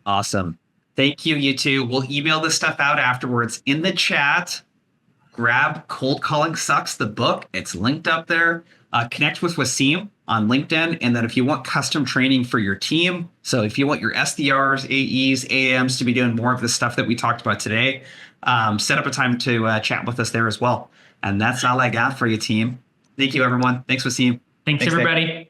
Awesome. Thank you, you two. We'll email this stuff out afterwards. In the chat, grab Cold Calling Sucks, the book. It's linked up there. Connect with Waseem on LinkedIn. And then if you want custom training for your team, so if you want your SDRs, AEs, AMs to be doing more of the stuff that we talked about today, set up a time to chat with us there as well. And that's all I got for you, team. Thank you, everyone. Thanks, Waseem. Thanks everybody.